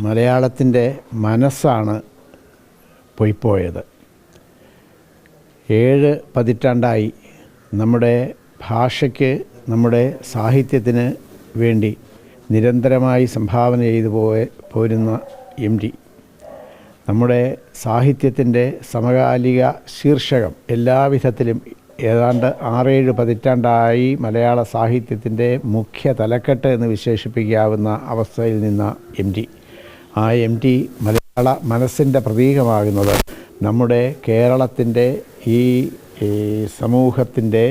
മലയാളത്തിൻ്റെ മനസ്സാണ് പൊയ്പോയത്. 7 പതിറ്റാണ്ടായി നമ്മുടെ ഭാഷയ്ക്ക്, നമ്മുടെ സാഹിത്യത്തിന് വേണ്ടി നിരന്തരമായി സംഭാവന ചെയ്തു പോരുന്ന MT നമ്മുടെ സാഹിത്യത്തിൻ്റെ സമകാലിക ശീർഷകം എല്ലാവിധത്തിലും ഏതാണ്ട് 6-7 പതിറ്റാണ്ടായി മലയാള സാഹിത്യത്തിൻ്റെ മുഖ്യ തലക്കെട്ട് എന്ന് വിശേഷിപ്പിക്കാവുന്ന അവസ്ഥയിൽ നിന്ന MT. ആ MT മലയാള മനസ്സിൻ്റെ പ്രതീകമാകുന്നത് നമ്മുടെ കേരളത്തിൻ്റെ ഈ സമൂഹത്തിൻ്റെ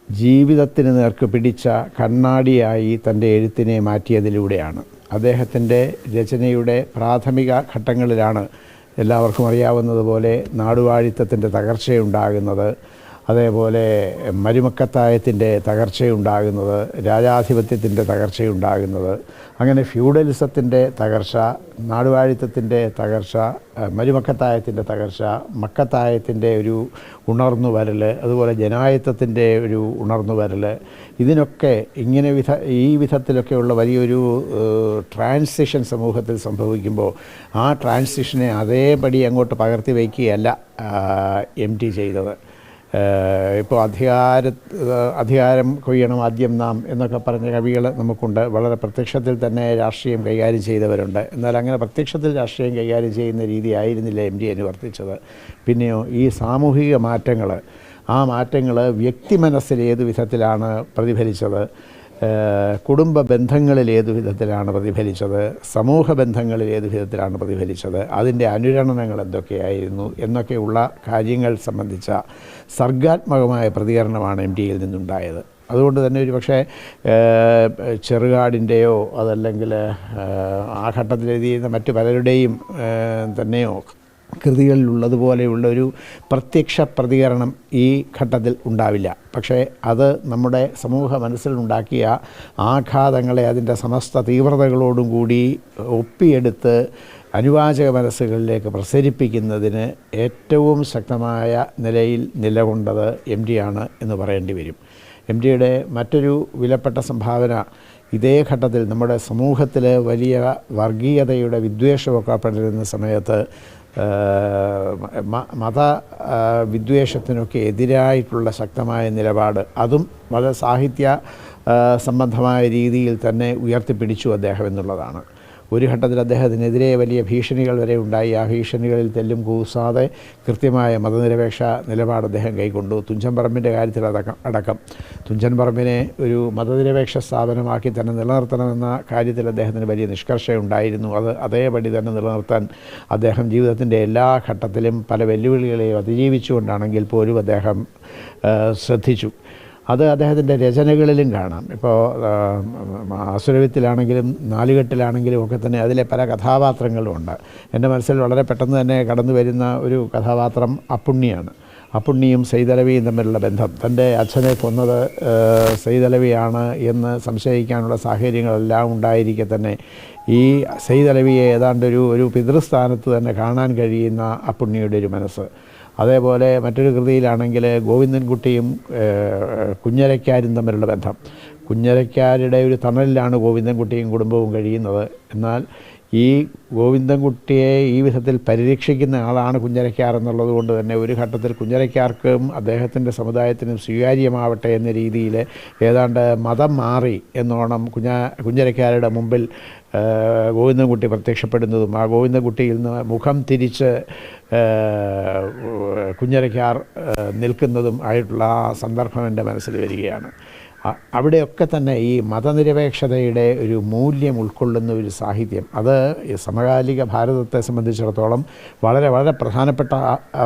ജീവിതത്തിന് നേർക്ക് പിടിച്ച കണ്ണാടിയായി തൻ്റെ എഴുത്തിനെ മാറ്റിയതിലൂടെയാണ്. അദ്ദേഹത്തിൻ്റെ രചനയുടെ പ്രാഥമിക ഘട്ടങ്ങളിലാണ് എല്ലാവർക്കും അറിയാവുന്നതുപോലെ നാടുവാഴിത്തത്തിൻ്റെ തകർച്ചയുണ്ടാകുന്നത്, അതേപോലെ മരുമക്കത്തായത്തിൻ്റെ തകർച്ചയുണ്ടാകുന്നത്, രാജാധിപത്യത്തിൻ്റെ തകർച്ചയുണ്ടാകുന്നത്. അങ്ങനെ ഫ്യൂഡലിസത്തിൻ്റെ തകർച്ച, നാടുവാഴിത്തത്തിൻ്റെ തകർച്ച, മരുമക്കത്തായത്തിൻ്റെ തകർച്ച, മക്കത്തായത്തിൻ്റെ ഒരു ഉണർന്നു വരൽ, അതുപോലെ ജനായത്തത്തിൻ്റെ ഒരു ഉണർന്നു വരൽ, ഇതിനൊക്കെ ഇങ്ങനെ ഈ വിധത്തിലൊക്കെയുള്ള വലിയൊരു ട്രാൻസിഷൻ സമൂഹത്തിൽ സംഭവിക്കുമ്പോൾ ആ ട്രാൻസിഷനെ അതേപടി അങ്ങോട്ട് പകർത്തി വയ്ക്കുകയല്ല MT ചെയ്തത്. ഇപ്പോൾ അധികാരം കൊയ്യണം ആദ്യം നാം എന്നൊക്കെ പറഞ്ഞ കവികൾ നമുക്കുണ്ട്. വളരെ പ്രത്യക്ഷത്തിൽ തന്നെ രാഷ്ട്രീയം കൈകാര്യം ചെയ്തവരുണ്ട്. എന്നാൽ അങ്ങനെ പ്രത്യക്ഷത്തിൽ രാഷ്ട്രീയം കൈകാര്യം ചെയ്യുന്ന രീതി ആയിരുന്നില്ല MT അനുവർത്തിച്ചത്. പിന്നെയോ ഈ സാമൂഹിക മാറ്റങ്ങൾ, ആ മാറ്റങ്ങൾ വ്യക്തി മനസ്സിൽ ഏതു വിധത്തിലാണ് പ്രതിഫലിച്ചത്, കുടുംബ ബന്ധങ്ങളിൽ ഏതു വിധത്തിലാണ് പ്രതിഫലിച്ചത്, സമൂഹ ബന്ധങ്ങളിൽ ഏതു വിധത്തിലാണ് പ്രതിഫലിച്ചത്, അതിൻ്റെ അനുരണനങ്ങൾ എന്തൊക്കെയായിരുന്നു എന്നൊക്കെയുള്ള കാര്യങ്ങൾ സംബന്ധിച്ച സർഗാത്മകമായ പ്രതികരണമാണ് MTയിൽ നിന്നുണ്ടായത്. അതുകൊണ്ട് തന്നെ ഒരു പക്ഷേ ചെറുകാടിൻ്റെയോ അതല്ലെങ്കിൽ ആ ഘട്ടത്തിൽ എഴുതിയിരുന്ന മറ്റു പലരുടെയും തന്നെയോ കൃതികളിലുള്ളതുപോലെയുള്ള ഒരു പ്രത്യക്ഷ പ്രതികരണം ഈ ഘട്ടത്തിൽ ഉണ്ടാവില്ല. പക്ഷേ അത് നമ്മുടെ സമൂഹ മനസ്സിലുണ്ടാക്കിയ ആഘാതങ്ങളെ അതിൻ്റെ സമസ്ത തീവ്രതകളോടും കൂടി ഒപ്പിയെടുത്ത് അനുവാചക മനസ്സുകളിലേക്ക് പ്രസരിപ്പിക്കുന്നതിന് ഏറ്റവും ശക്തമായ നിലയിൽ നിലകൊണ്ടത് MT ആണ് എന്ന് പറയേണ്ടി വരും. MTയുടെ മറ്റൊരു വിലപ്പെട്ട സംഭാവന ഇതേ ഘട്ടത്തിൽ നമ്മുടെ സമൂഹത്തിൽ വലിയ വർഗീയതയുടെ വിദ്വേഷമൊക്കെ പടരുന്ന സമയത്ത് മത വിദ്വേഷത്തിനൊക്കെ എതിരായിട്ടുള്ള ശക്തമായ നിലപാട്, അതും വളരെ സാഹിത്യ സംബന്ധമായ രീതിയിൽ തന്നെ ഉയർത്തിപ്പിടിച്ചു അദ്ദേഹം എന്നുള്ളതാണ്. ഒരു ഘട്ടത്തിൽ അദ്ദേഹത്തിനെതിരെ വലിയ ഭീഷണികൾ വരെ ഉണ്ടായി. ആ ഭീഷണികളിൽ തെല്ലും കൂസാതെ കൃത്യമായ മതനിരപേക്ഷ നിലപാട് അദ്ദേഹം കൈക്കൊണ്ടു. തുഞ്ചൻ പറമ്പിൻ്റെ കാര്യത്തിൽ അടക്കം തുഞ്ചൻ പറമ്പിനെ ഒരു മതനിരപേക്ഷ സ്ഥാപനമാക്കി തന്നെ നിലനിർത്തണമെന്ന കാര്യത്തിൽ അദ്ദേഹത്തിന് വലിയ നിഷ്കർഷയുണ്ടായിരുന്നു. അത് അതേപടി തന്നെ നിലനിർത്താൻ അദ്ദേഹം ജീവിതത്തിൻ്റെ എല്ലാ ഘട്ടത്തിലും പല വെല്ലുവിളികളെയും അതിജീവിച്ചുകൊണ്ടാണെങ്കിൽ പോലും അദ്ദേഹം ശ്രദ്ധിച്ചു. അത് അദ്ദേഹത്തിൻ്റെ രചനകളിലും കാണാം. ഇപ്പോൾ അസുരവിത്തിലാണെങ്കിലും നാലുകെട്ടിലാണെങ്കിലും ഒക്കെ തന്നെ അതിലെ പല കഥാപാത്രങ്ങളുമുണ്ട്. എൻ്റെ മനസ്സിൽ വളരെ പെട്ടെന്ന് തന്നെ കടന്നു വരുന്ന ഒരു കഥാപാത്രം അപ്പുണ്ണിയാണ്. അപ്പുണ്ണിയും സൈതലവിയും തമ്മിലുള്ള ബന്ധം, തൻ്റെ അച്ഛനെ കൊന്നത് സൈതലവിയാണ് എന്ന് സംശയിക്കാനുള്ള സാഹചര്യങ്ങളെല്ലാം ഉണ്ടായിരിക്കെ തന്നെ ഈ സൈതലവിയെ ഏതാണ്ട് ഒരു പിതൃസ്ഥാനത്ത് തന്നെ കാണാൻ കഴിയുന്ന അപ്പുണ്ണിയുടെ ഒരു മനസ്സ്. അതേപോലെ മറ്റൊരു കൃതിയിലാണെങ്കിൽ ഗോവിന്ദൻകുട്ടിയും കുഞ്ഞരയ്ക്കാരും തമ്മിലുള്ള ബന്ധം. കുഞ്ഞരയ്ക്കാരുടെ ഒരു തണലിലാണ് ഗോവിന്ദൻകുട്ടിയും കുടുംബവും കഴിയുന്നത്. എന്നാൽ ഈ ഗോവിന്ദൻകുട്ടിയെ ഈ വിധത്തിൽ പരിരക്ഷിക്കുന്ന ആളാണ് കുഞ്ഞരയ്ക്കാർ എന്നുള്ളത് കൊണ്ട് തന്നെ ഒരു ഘട്ടത്തിൽ കുഞ്ഞരയ്ക്കാർക്കും അദ്ദേഹത്തിൻ്റെ സമുദായത്തിനും സ്വീകാര്യമാവട്ടെ എന്ന രീതിയിൽ ഏതാണ്ട് മതം മാറി എന്നോണം കുഞ്ഞരയ്ക്കാരുടെ മുമ്പിൽ ഗോവിന്ദൻകുട്ടി പ്രത്യക്ഷപ്പെടുന്നതും ആ ഗോവിന്ദൻകുട്ടിയിൽ നിന്ന് മുഖം തിരിച്ച് കുഞ്ഞരയ്ക്കാർ നിൽക്കുന്നതും ആയിട്ടുള്ള ആ സന്ദർഭം എൻ്റെ മനസ്സിൽ വരികയാണ്. അവിടെയൊക്കെ തന്നെ ഈ മതനിരപേക്ഷതയുടെ ഒരു മൂല്യം ഉൾക്കൊള്ളുന്ന ഒരു സാഹിത്യം, അത് സമകാലിക ഭാരതത്തെ സംബന്ധിച്ചിടത്തോളം വളരെ വളരെ പ്രധാനപ്പെട്ട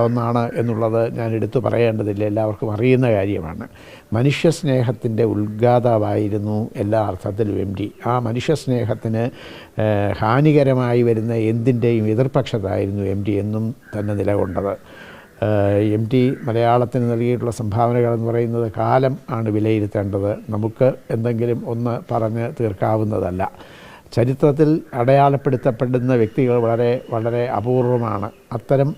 ഒന്നാണ് എന്നുള്ളത് ഞാൻ എടുത്തു പറയേണ്ടതില്ല, എല്ലാവർക്കും അറിയുന്ന കാര്യമാണ്. മനുഷ്യസ്നേഹത്തിൻ്റെ ഉദ്ഗാതാവായിരുന്നു എല്ലാ അർത്ഥത്തിലും MT. ആ മനുഷ്യസ്നേഹത്തിന് ഹാനികരമായി വരുന്ന എന്തിൻ്റെയും എതിർപക്ഷത്തായിരുന്നു MT എന്നും തന്നെ നിലകൊണ്ടത്. MT മലയാളത്തിന് നൽകിയിട്ടുള്ള സംഭാവനകൾ എന്ന് പറയുന്നത് കാലം ആണ് വിലയിരുത്തേണ്ടത്. നമുക്ക് എന്തെങ്കിലും ഒന്ന് പറഞ്ഞ് തീർക്കാവുന്നതല്ല. ചരിത്രത്തിൽ അടയാളപ്പെടുത്തപ്പെടുന്ന വ്യക്തികൾ വളരെ വളരെ അപൂർവമാണ്. അത്തരം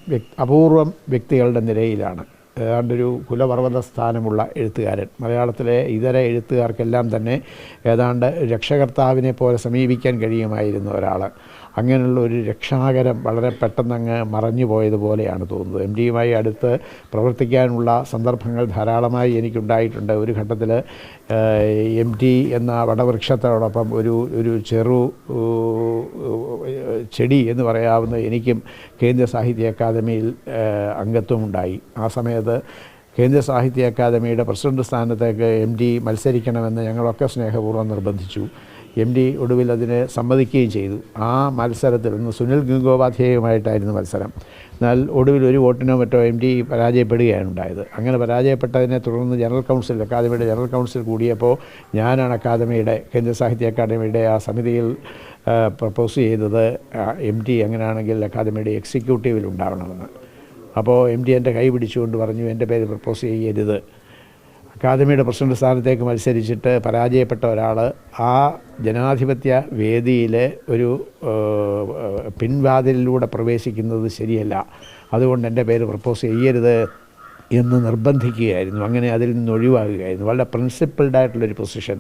അപൂർവം വ്യക്തികളുടെ നിരയിലാണ് ഏതാണ്ടൊരു കുലപർവ്വത സ്ഥാനമുള്ള എഴുത്തുകാരൻ. മലയാളത്തിലെ ഇതര എഴുത്തുകാർക്കെല്ലാം തന്നെ ഏതാണ്ട് രക്ഷകർത്താവിനെ പോലെ സമീപിക്കാൻ കഴിയുമായിരുന്ന ഒരാൾ. അങ്ങനെയുള്ള ഒരു രക്ഷാകരം വളരെ പെട്ടെന്നങ്ങ് മറഞ്ഞു പോയതുപോലെയാണ് തോന്നുന്നത്. എം ഡിയുമായി അടുത്ത് പ്രവർത്തിക്കാനുള്ള സന്ദർഭങ്ങൾ ധാരാളമായി എനിക്കുണ്ടായിട്ടുണ്ട്. ഒരു ഘട്ടത്തിൽ എം ടി എന്ന വടവൃക്ഷത്തോടൊപ്പം ഒരു ചെടി എന്ന് പറയാവുന്ന എനിക്കും കേന്ദ്ര സാഹിത്യ അക്കാദമിയിൽ അംഗത്വമുണ്ടായി. ആ സമയത്ത് കേന്ദ്ര സാഹിത്യ അക്കാദമിയുടെ പ്രസിഡന്റ് സ്ഥാനത്തേക്ക് എം ടി മത്സരിക്കണമെന്ന് ഞങ്ങളൊക്കെ സ്നേഹപൂർവ്വം നിർബന്ധിച്ചു. എം ടി ഒടുവിൽ അതിനെ സമ്മതിക്കുകയും ചെയ്തു. ആ മത്സരത്തിൽ നിന്ന് സുനിൽ ഗംഗോപാധ്യായുമായിട്ടായിരുന്നു മത്സരം. എന്നാൽ ഒടുവിൽ ഒരു വോട്ടിനോ മറ്റോ എം ടി പരാജയപ്പെടുകയാണ് ഉണ്ടായത്. അങ്ങനെ പരാജയപ്പെട്ടതിനെ തുടർന്ന് അക്കാദമിയുടെ ജനറൽ കൗൺസിൽ കൂടിയപ്പോൾ ഞാനാണ് കേന്ദ്ര സാഹിത്യ അക്കാദമിയുടെ ആ സമിതിയിൽ പ്രപ്പോസ് ചെയ്തത് എം ടി അങ്ങനെയാണെങ്കിൽ അക്കാദമിയുടെ എക്സിക്യൂട്ടീവിൽ ഉണ്ടാവണമെന്ന്. അപ്പോൾ എം ടി എൻ്റെ കൈ പിടിച്ചുകൊണ്ട് പറഞ്ഞു, എൻ്റെ പേര് പ്രപ്പോസ് ചെയ്യരുത്. അക്കാദമിയുടെ പ്രസിഡന്റ് സ്ഥാനത്തേക്ക് മത്സരിച്ചിട്ട് പരാജയപ്പെട്ട ഒരാൾ ആ ജനാധിപത്യ വേദിയിലെ ഒരു പിൻവാതിലിലൂടെ പ്രവേശിക്കുന്നത് ശരിയല്ല, അതുകൊണ്ട് എൻ്റെ പേര് പ്രപ്പോസ് ചെയ്യരുത് എന്ന് നിർബന്ധിക്കുകയായിരുന്നു. അങ്ങനെ അതിൽ നിന്ന് ഒഴിവാകുകയായിരുന്നു. വളരെ പ്രിൻസിപ്പിൾഡായിട്ടുള്ളൊരു പൊസിഷൻ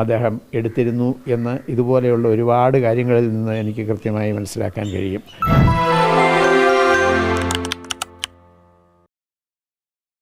അദ്ദേഹം എടുത്തിരുന്നു എന്ന് ഇതുപോലെയുള്ള ഒരുപാട് കാര്യങ്ങളിൽ നിന്ന് എനിക്ക് കൃത്യമായി മനസ്സിലാക്കാൻ കഴിയും.